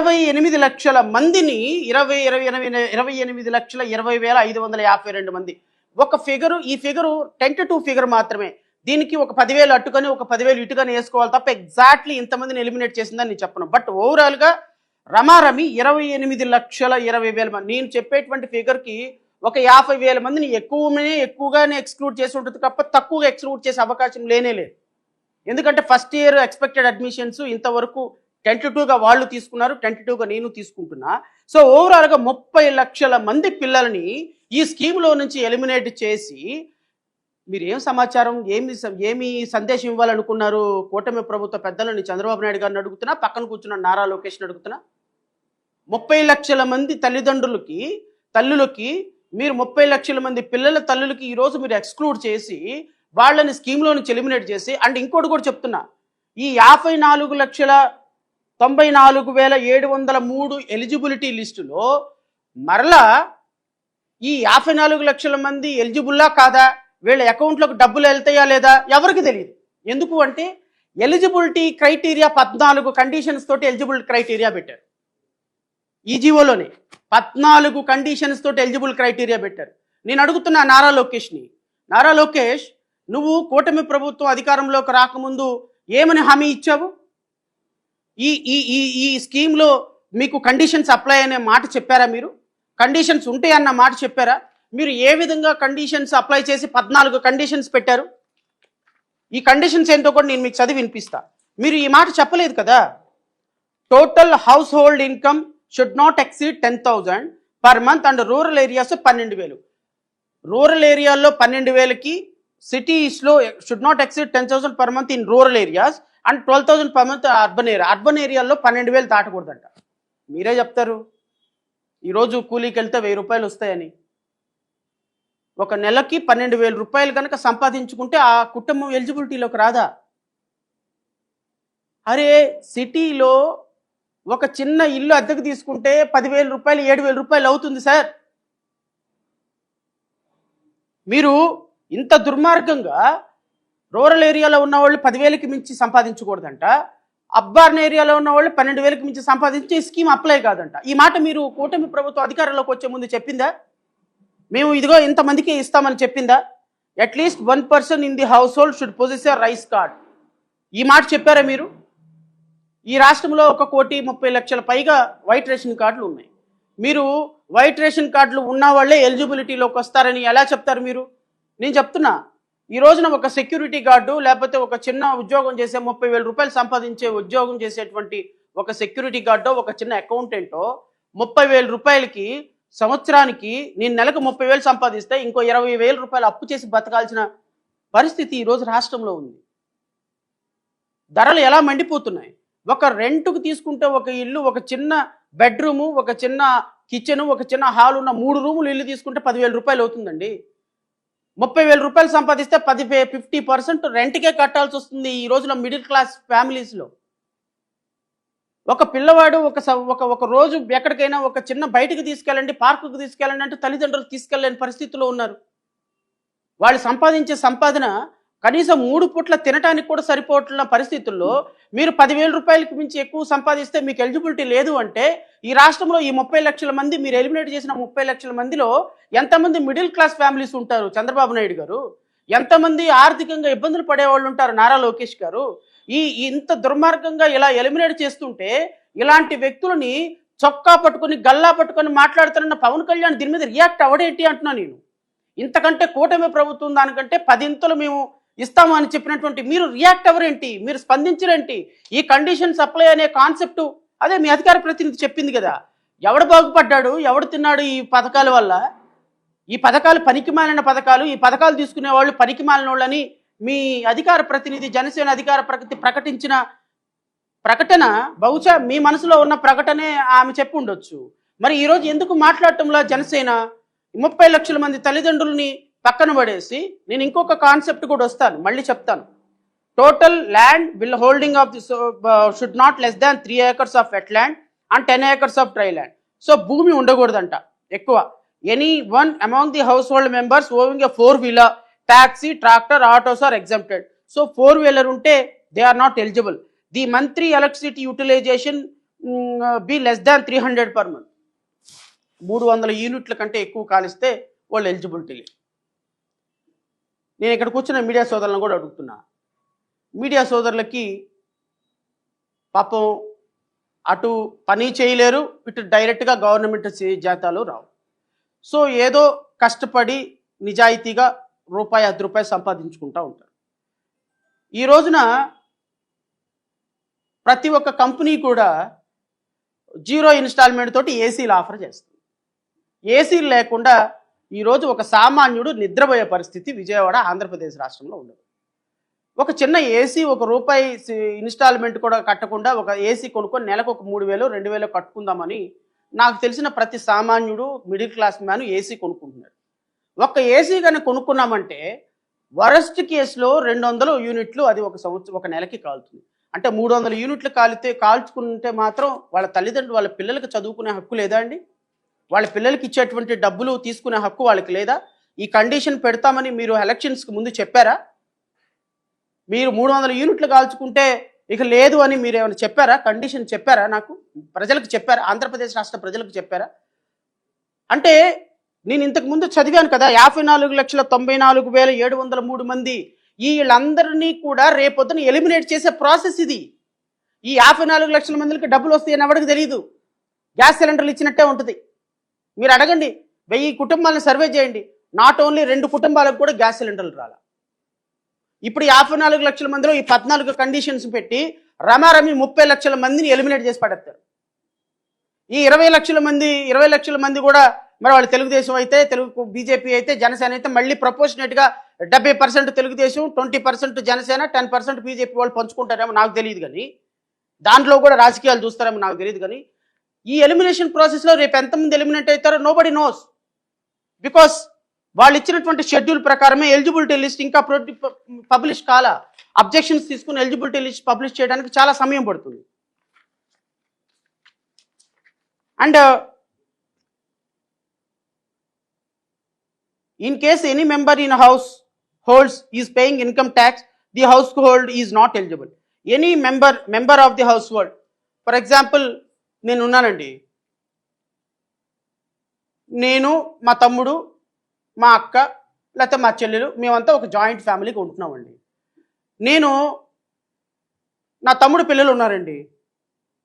28 లక్షల మందిని 28,20,20,552 మంది. ఒక ఫిగరు, ఈ ఫిగరు టెంటేటివ్ ఫిగర్ మాత్రమే. దీనికి ఒక 10,000 అట్టుకొని ఒక 10,000 ఇటుకని వేసుకోవాలి తప్ప ఎగ్జాక్ట్లీ ఇంతమందిని ఎలిమినేట్ చేసిందని నేను చెప్పను. బట్ ఓవరాల్గా రమారమి 28,20,000 మంది. నేను చెప్పేటువంటి ఫిగర్కి ఒక 50,000 మందిని ఎక్కువగానే ఎక్స్క్లూడ్ చేసి ఉంటుంది తప్ప తక్కువగా ఎక్స్క్లూడ్ చేసే అవకాశం లేనే లేదు. ఎందుకంటే ఫస్ట్ ఇయర్ ఎక్స్పెక్టెడ్ అడ్మిషన్స్ ఇంతవరకు టెంటేటివ్గా వాళ్ళు తీసుకున్నారు, టెంటేటివ్గా నేను తీసుకుంటున్నా. సో ఓవరాల్గా 30 లక్షల మంది పిల్లల్ని ఈ స్కీమ్లో నుంచి ఎలిమినేట్ చేసి మీరు ఏం సమాచారం, ఏమి సందేశం ఇవ్వాలనుకున్నారు? కూటమి ప్రభుత్వ పెద్దలని చంద్రబాబు నాయుడు గారిని అడుగుతున్నా, పక్కన కూర్చున్న నారా లోకేష్ని అడుగుతున్నా. 30 లక్షల మంది తల్లులకి మీరు 30 లక్షల మంది పిల్లల తల్లులకి ఈరోజు మీరు ఎక్స్క్లూడ్ చేసి వాళ్ళని స్కీమ్లో నుంచి ఎలిమినేట్ చేసి, అండ్ ఇంకోటి కూడా చెప్తున్నా, ఈ 54,94,703 ఎలిజిబిలిటీ లిస్టులో మరలా ఈ 54 లక్షల మంది ఎలిజిబుల్లా కాదా, వీళ్ళ అకౌంట్లోకి డబ్బులు వెళ్తాయా లేదా ఎవరికి తెలియదు. ఎందుకు అంటే ఎలిజిబిలిటీ క్రైటీరియా 14 కండిషన్స్ తోటి ఎలిజిబిలిటీ క్రైటీరియా పెట్టారు. ఈ జీవోలోనే 14 కండిషన్స్ తోటి ఎలిజిబుల్ క్రైటీరియా పెట్టారు. నేను అడుగుతున్నా నారా లోకేష్, నువ్వు కూటమి ప్రభుత్వం అధికారంలోకి రాకముందు ఏమని హామీ ఇచ్చావు? ఈ స్కీమ్లో మీకు కండిషన్స్ అప్లై అనే మాట చెప్పారా? మీరు కండిషన్స్ ఉంటాయన్న మాట చెప్పారా? మీరు ఏ విధంగా కండిషన్స్ అప్లై చేసి 14 కండిషన్స్ పెట్టారు? ఈ కండిషన్స్ ఏంటో కూడా నేను మీకు చదివి వినిపిస్తా. మీరు ఈ మాట చెప్పలేదు కదా. Total house hold income should not exceed 10,000 per month and rural areas 12,000. Rural ఏరియాల్లో 12,000కి, సిటీస్లో should not exceed 10,000 per month in rural areas and 12,000 per month urban ఏరియాల్లో 12,000 దాటకూడదంట. మీరే చెప్తారు ఈరోజు కూలీకి వెళ్తే 1,000 రూపాయలు వస్తాయని. ఒక నెలకి 12,000 రూపాయలు కనుక సంపాదించుకుంటే ఆ కుటుంబం ఎలిజిబిలిటీలోకి రాదా? అరే సిటీలో ఒక చిన్న ఇల్లు అద్దెకు తీసుకుంటే 10,000 రూపాయలు 7,000 రూపాయలు అవుతుంది సార్. మీరు ఇంత దుర్మార్గంగా రూరల్ ఏరియాలో ఉన్న వాళ్ళు 10,000కి మించి సంపాదించకూడదంట, అర్బన్ ఏరియాలో ఉన్న వాళ్ళు 12,000కి మించి సంపాదించి ఈ స్కీమ్ అప్లై కాదంట. ఈ మాట మీరు కూటమి ప్రభుత్వం అధికారంలోకి వచ్చే ముందు చెప్పిందా? మేము ఇదిగో ఇంతమందికి ఇస్తామని చెప్పిందా? At least 1 person in the house hold should possess a rice card. ఈ మాట చెప్పారా మీరు? ఈ రాష్ట్రంలో 1,30,00,000 పైగా వైట్ రేషన్ కార్డులు ఉన్నాయి. మీరు వైట్ రేషన్ కార్డులు ఉన్న వాళ్ళే ఎలిజిబిలిటీలోకి వస్తారని ఎలా చెప్తారు మీరు? నేను చెప్తున్నా, ఈ రోజున ఒక సెక్యూరిటీ గార్డు లేకపోతే ఒక చిన్న ఉద్యోగం చేసే 30,000 రూపాయలు సంపాదించే ఉద్యోగం చేసేటువంటి ఒక సెక్యూరిటీ గార్డో ఒక చిన్న అకౌంటెంటో 30,000 రూపాయలకి సంవత్సరానికి నేను నెలకు 30,000 సంపాదిస్తే ఇంకో 20,000 రూపాయలు అప్పు చేసి బతకాల్సిన పరిస్థితి ఈరోజు రాష్ట్రంలో ఉంది. ధరలు ఎలా మండిపోతున్నాయి. ఒక రెంట్కు తీసుకుంటే ఒక ఇల్లు, ఒక చిన్న బెడ్రూము, ఒక చిన్న కిచెను, ఒక చిన్న హాల్ ఉన్న 3 రూములు ఇల్లు తీసుకుంటే 10,000 రూపాయలు అవుతుందండి. 30,000 రూపాయలు సంపాదిస్తే 50% రెంట్కే కట్టాల్సి వస్తుంది ఈ రోజున మిడిల్ క్లాస్ ఫ్యామిలీస్లో. ఒక పిల్లవాడు ఒక రోజు ఎక్కడికైనా ఒక చిన్న బయటకు తీసుకెళ్ళండి, పార్కుకు తీసుకెళ్ళండి అంటే తల్లిదండ్రులు తీసుకెళ్ళలేని పరిస్థితిలో ఉన్నారు. వాళ్ళు సంపాదించే సంపాదన కనీసం 3 పూట్ల తినడానికి కూడా సరిపోతున్న పరిస్థితుల్లో మీరు 10,000 రూపాయలకు మించి ఎక్కువ సంపాదిస్తే మీకు ఎలిజిబిలిటీ లేదు అంటే ఈ రాష్ట్రంలో ఈ 30 లక్షల మంది మీరు ఎలిమినేట్ చేసిన 30 లక్షల మందిలో ఎంతమంది మిడిల్ క్లాస్ ఫ్యామిలీస్ ఉంటారు చంద్రబాబు నాయుడు గారు? ఎంతమంది ఆర్థికంగా ఇబ్బందులు పడేవాళ్ళు ఉంటారు నారా లోకేష్ గారు? ఇంత దుర్మార్గంగా ఇలా ఎలిమినేట్ చేస్తుంటే ఇలాంటి వ్యక్తులని చొక్కా పట్టుకొని గల్లా పట్టుకొని మాట్లాడుతున్న పవన్ కళ్యాణ్ దీని మీద రియాక్ట్ అవ్వడేంటి అంటున్నా నేను. ఇంతకంటే కూటమి ప్రభుత్వం దానికంటే 10 ఇంతలు మేము ఇస్తాము అని చెప్పినటువంటి మీరు రియాక్ట్ అవ్వరేంటి? మీరు స్పందించరేంటి? ఈ కండిషన్స్ అప్లై అనే కాన్సెప్టు అదే మీ అధికార ప్రతినిధి చెప్పింది కదా. ఎవడు బాగుపడ్డాడు, ఎవడు తిన్నాడు ఈ పథకాల వల్ల? ఈ పథకాలు పనికిమాలిన పథకాలు, ఈ పథకాలు తీసుకునే వాళ్ళు పనికిమాలిన వాళ్ళని మీ అధికార ప్రతినిధి జనసేన అధికార ప్రకటించిన ప్రకటన బహుశా మీ మనసులో ఉన్న ప్రకటనే ఆమె చెప్పి ఉండొచ్చు. మరి ఈరోజు ఎందుకు మాట్లాడటంలో జనసేన 30 లక్షల మంది తల్లిదండ్రులని పక్కన పడేసి నేను ఇంకొక కాన్సెప్ట్ కూడా వస్తాను, మళ్ళీ చెప్తాను. Total land will holding of the should not less than 3 acres of wet land and 10 acres of dry land. So భూమి ఉండకూడదంట ఎక్కువ. Any one among the household members owing a 4-wheeler, taxi, tractor, autos are exempted. So 4-wheeler unte they are not eligible. The monthly electricity utilization be less than 300 per month. 300 యూనిట్ల కంటే ఎక్కువ కాలిస్తే వాళ్ళు eligibility లేదు. నేను ఇక్కడ కూర్చున్న media సోదరులను కూడా అడుగుతున్నా, మీడియా సోదరులకి పాపం అటు పని చేయలేరు, ఇటు డైరెక్ట్గా గవర్నమెంట్ జీతాలు రావు. సో ఏదో కష్టపడి నిజాయితీగా రూపాయి 10 రూపాయలు సంపాదించుకుంటూ ఉంటారు. ఈ రోజున ప్రతి ఒక్క కంపెనీ కూడా 0 ఇన్స్టాల్మెంట్ తోటి ఏసీలు ఆఫర్ చేస్తుంది. ఏసీలు లేకుండా ఈరోజు ఒక సామాన్యుడు నిద్రపోయే పరిస్థితి విజయవాడ ఆంధ్రప్రదేశ్ రాష్ట్రంలో ఉండదు. ఒక చిన్న ఏసీ ₹1 ఇన్స్టాల్మెంట్ కూడా కట్టకుండా ఒక ఏసీ కొనుక్కొని నెలకు ఒక 3,000 2,000 కట్టుకుందామని నాకు తెలిసిన ప్రతి సామాన్యుడు మిడిల్ క్లాస్ మ్యాన్ ఏసీ కొనుక్కుంటున్నాడు. ఒక్క ఏసీ కానీ కొనుక్కున్నామంటే వరస్ట్ కేసులో 200 యూనిట్లు అది ఒక నెలకి కాలుతుంది. అంటే 300 యూనిట్లు కాల్చుకుంటే మాత్రం వాళ్ళ తల్లిదండ్రులు వాళ్ళ పిల్లలకి చదువుకునే హక్కు లేదా అండి? వాళ్ళ పిల్లలకి ఇచ్చేటువంటి డబ్బులు తీసుకునే హక్కు వాళ్ళకి లేదా? ఈ కండిషన్ పెడతామని మీరు ఎలక్షన్స్కి ముందు చెప్పారా? మీరు 300 యూనిట్లు కాల్చుకుంటే ఇక లేదు అని మీరు ఏమైనా చెప్పారా? కండిషన్ చెప్పారా? నాకు ప్రజలకు చెప్పారా? ఆంధ్రప్రదేశ్ రాష్ట్ర ప్రజలకు చెప్పారా? అంటే నేను ఇంతకు ముందు చదివాను కదా, 54,94,703 మంది, వీళ్ళందరినీ కూడా రేపొద్దున ఎలిమినేట్ చేసే ప్రాసెస్ ఇది. ఈ 54 లక్షల మందికి డబ్బులు వస్తాయని ఎవరికి తెలియదు. గ్యాస్ సిలిండర్లు ఇచ్చినట్టే ఉంటుంది. మీరు అడగండి, 1000 కుటుంబాలను సర్వే చేయండి, నాట్ ఓన్లీ 2 కుటుంబాలకు కూడా గ్యాస్ సిలిండర్లు రాలా. ఇప్పుడు 54 లక్షల మందిలో ఈ 14 కండిషన్స్ పెట్టి రమారమి 30 లక్షల మందిని ఎలిమినేట్ చేసి పడేస్తారు. ఈ 20 లక్షల మంది కూడా మరి వాళ్ళు తెలుగుదేశం అయితే, బీజేపీ అయితే, జనసేన అయితే మళ్ళీ ప్రపోర్షనేట్గా 70% తెలుగుదేశం, 20% జనసేన, 10% బీజేపీ వాళ్ళు పంచుకుంటారేమో నాకు తెలియదు. కానీ దాంట్లో కూడా రాజకీయాలు చూస్తారేమో నాకు తెలియదు. కానీ ఈ ఎలిమినేషన్ ప్రాసెస్లో రేపు ఎంతమంది ఎలిమినేట్ అవుతారో నోబడి నోస్. బికాస్ వాళ్ళు ఇచ్చినటువంటి షెడ్యూల్ ప్రకారమే ఎలిజిబిలిటీ లిస్ట్ ఇంకా పబ్లిష్ కాల. అబ్జెక్షన్స్ తీసుకుని ఎలిజిబిలిటీ లిస్ట్ పబ్లిష్ చేయడానికి చాలా సమయం పడుతుంది. And in case any member in a household is paying income tax, the household is not eligible. Any member of the household, for example, నేను ఉన్నానండి, నేను మా తమ్ముడు, మా అక్క, లేకపోతే మా చెల్లెలు, మేమంతా ఒక జాయింట్ ఫ్యామిలీకి ఉంటున్నామండి. నా తమ్ముడు పిల్లలు ఉన్నారండి,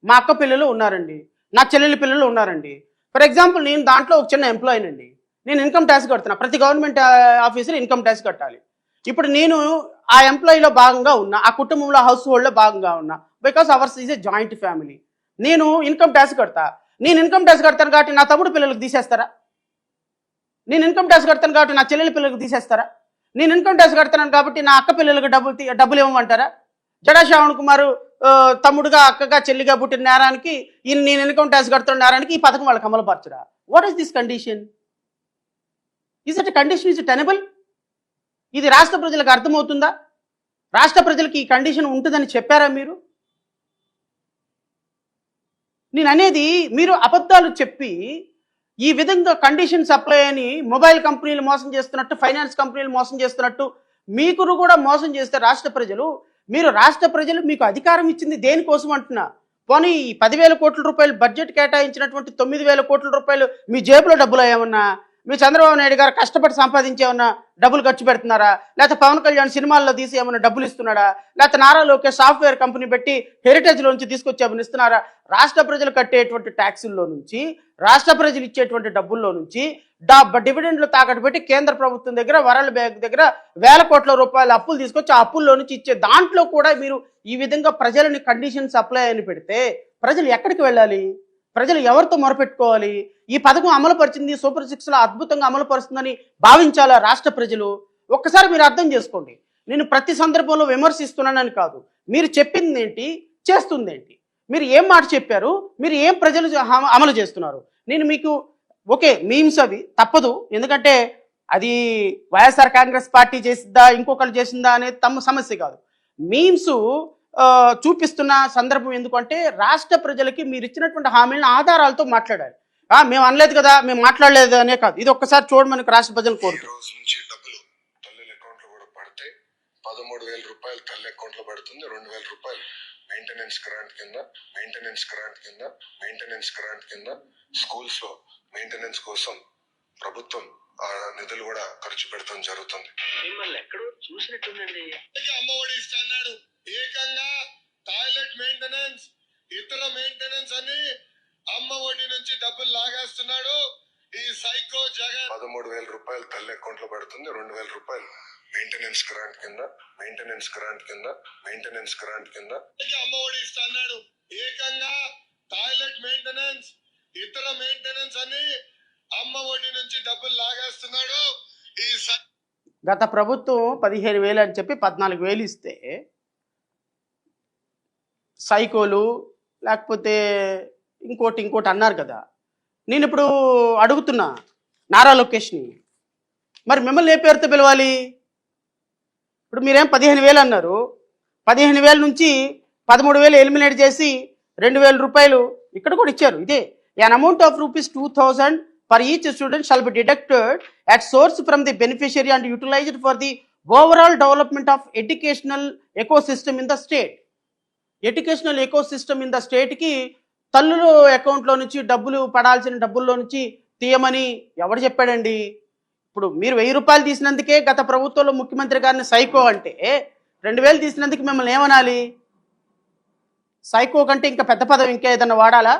మా అక్క పిల్లలు ఉన్నారండి, నా చెల్లెలి పిల్లలు ఉన్నారండి. ఫర్ ఎగ్జాంపుల్ నేను దాంట్లో ఒక చిన్న ఎంప్లాయీనండి. నేను ఇన్కమ్ ట్యాక్స్ కడుతున్నా. ప్రతి గవర్నమెంట్ ఆఫీసర్ ఇన్కమ్ ట్యాక్స్ కట్టాలి. ఇప్పుడు నేను ఆ ఎంప్లాయీలో భాగంగా ఉన్నా, ఆ కుటుంబంలో హౌస్ హోల్డ్లో భాగంగా ఉన్నా. Because hours is a joint family. నేను ఇన్కమ్ ట్యాక్స్ కడతా. నేను ఇన్కమ్ ట్యాక్స్ కడతాను కాబట్టి నా తమ్ముడు పిల్లలకు తీసేస్తారా? నేను ఇన్కమ్ ట్యాక్స్ కడతాను కాబట్టి నా చెల్లెల పిల్లలకు తీసేస్తారా? నేను ఇన్కమ్ ట్యాక్స్ కడతాను కాబట్టి నా అక్క పిల్లలకు డబ్బులు ఇవ్వమంటారా? జడా శ్రావణ్ కుమార్ తమ్ముడుగా, అక్కగా, చెల్లిగా పుట్టిన నేరానికి నేను ఇన్కమ్ ట్యాక్స్ కడుతున్న నేరానికి ఈ పథకం వాళ్ళకి అమలుపరచరా? What is this condition? Is it condition? Is it tenable? ఇది రాష్ట్ర ప్రజలకు అర్థమవుతుందా? రాష్ట్ర ప్రజలకు ఈ కండిషన్ ఉంటుందని చెప్పారా మీరు? నేను అనేది, మీరు అబద్ధాలు చెప్పి ఈ విధంగా కండిషన్స్ అప్లై అని మొబైల్ కంపెనీలు మోసం చేస్తున్నట్టు, ఫైనాన్స్ కంపెనీలు మోసం చేస్తున్నట్టు మీకు కూడా మోసం చేస్తే రాష్ట్ర ప్రజలు మీకు అధికారం ఇచ్చింది దేనికోసం అంటున్నా? పోనీ ఈ 10,000 కోట్ల రూపాయలు బడ్జెట్ కేటాయించినటువంటి 9,000 కోట్ల రూపాయలు మీ జేబులో డబ్బులు ఏమన్నా? మీ చంద్రబాబు నాయుడు గారు కష్టపడి సంపాదించి ఏమన్నా డబ్బులు ఖర్చు పెడుతున్నారా? లేకపోతే పవన్ కళ్యాణ్ సినిమాల్లో తీసి ఏమన్నా డబ్బులు ఇస్తున్నాడా? లేకపోతే నారా లోకేష్ సాఫ్ట్వేర్ కంపెనీ పెట్టి హెరిటేజ్లోంచి తీసుకొచ్చి ఏమన్నా ఇస్తున్నారా? రాష్ట్ర ప్రజలు కట్టేటువంటి ట్యాక్సుల్లో నుంచి, రాష్ట్ర ప్రజలు ఇచ్చేటువంటి డబ్బుల్లో నుంచి డివిడెండ్లు తాకట్టు పెట్టి కేంద్ర ప్రభుత్వం దగ్గర, వరల్డ్ బ్యాంక్ దగ్గర వేల కోట్ల రూపాయల అప్పులు తీసుకొచ్చి ఆ అప్పుల్లో నుంచి ఇచ్చే దాంట్లో కూడా మీరు ఈ విధంగా ప్రజలని కండిషన్స్ అప్లై అని పెడితే ప్రజలు ఎక్కడికి వెళ్ళాలి? ప్రజలు ఎవరితో మొరపెట్టుకోవాలి? ఈ పథకం అమలు పరిచింది, సూపర్ 6లో అద్భుతంగా అమలు పరుస్తుందని భావించాలా రాష్ట్ర ప్రజలు? ఒక్కసారి మీరు అర్థం చేసుకోండి. నేను ప్రతి సందర్భంలో విమర్శిస్తున్నానని కాదు, మీరు చెప్పింది ఏంటి, చేస్తుంది ఏంటి, మీరు ఏం మాట చెప్పారు, మీరు ఏం ప్రజలు అమలు చేస్తున్నారు. నేను మీకు ఓకే, మీమ్స్ అవి తప్పదు, ఎందుకంటే అది వైఎస్ఆర్ కాంగ్రెస్ పార్టీ చేసిందా ఇంకొకరు చేసిందా అనేది తమ సమస్య కాదు. మీమ్స్ చూపిస్తున్న సందర్భం ఎందుకంటే రాష్ట్ర ప్రజలకి మీరు ఇచ్చినటువంటి హామీలను ఆధారాలతో మాట్లాడాలి. మేము అనలేదు కదా, మేము మాట్లాడలేదు అనే కాదు, ఇది ఒక్కసారి చూడమని రాష్ట్ర ప్రజలు కోరుతారు. 13,000 రూపాయలు తల్లి అకౌంట్ లో పడుతుంది. 2,000 రూపాయలు మెయింటెనెన్స్ గ్రాంట్ కింద స్కూల్స్ లో మెయింటెనెన్స్ కోసం ప్రభుత్వం ఆ నిధులు కూడా ఖర్చు పెడతాం జరుగుతుంది. మిమ్మల్ని ఎక్కడో చూసినట్టుందండి. అమ్మఒడి ఇస్తాడు ఏకంగా టాయిలెట్ మెయింటెనెన్స్, ఇతర మెయింటెనెన్స్ అని అమ్మఒడి నుంచి డబ్బులు లాగేస్తున్నాడు ఈ సైకో జగన్. 13,000 రూపాయలు తల్లి అకౌంట్ లో పడుతుంది. 2,000 రూపాయలు మెయింటెనెన్స్ గ్రాంట్ కింద అమ్మఒడి ఇస్తాడు ఏకంగా టాయిలెట్ మెయింటెనెన్స్, ఇతర మెయింటెనెన్స్ అని అమ్మఒడి నుంచి డబ్బులు లాగేస్తున్నాడు ఈ గత ప్రభుత్వం 15,000 అని చెప్పి 14,000 ఇస్తే సైకోలు లేకపోతే ఇంకోటి అన్నారు కదా. నేను ఇప్పుడు అడుగుతున్నా నారా లోకేష్ని, మరి మిమ్మల్ని ఏ పేరుతో పిలవాలి? ఇప్పుడు మీరేం 15,000 అన్నారు, 15,000 నుంచి 13,000 ఎలిమినేట్ చేసి 2,000 రూపాయలు ఇక్కడ కూడా ఇచ్చారు. ఇదే an amount of ₹2,000 for each student shall be deducted at source from the beneficiary and utilized for the overall development of educational ecosystem in the state. Educational ecosystem in the స్టేట్కి తల్లుల అకౌంట్లో నుంచి డబ్బులు పడాల్సిన డబ్బుల్లో నుంచి తీయమని ఎవరు చెప్పాడండి? ఇప్పుడు మీరు 1,000 రూపాయలు తీసినందుకే గత ప్రభుత్వంలో ముఖ్యమంత్రి గారిని సైకో అంటే 2,000 తీసినందుకు మిమ్మల్ని ఏమనాలి? సైకో కంటే ఇంకా పెద్ద పదం ఇంకా ఏదన్నా వాడాలా?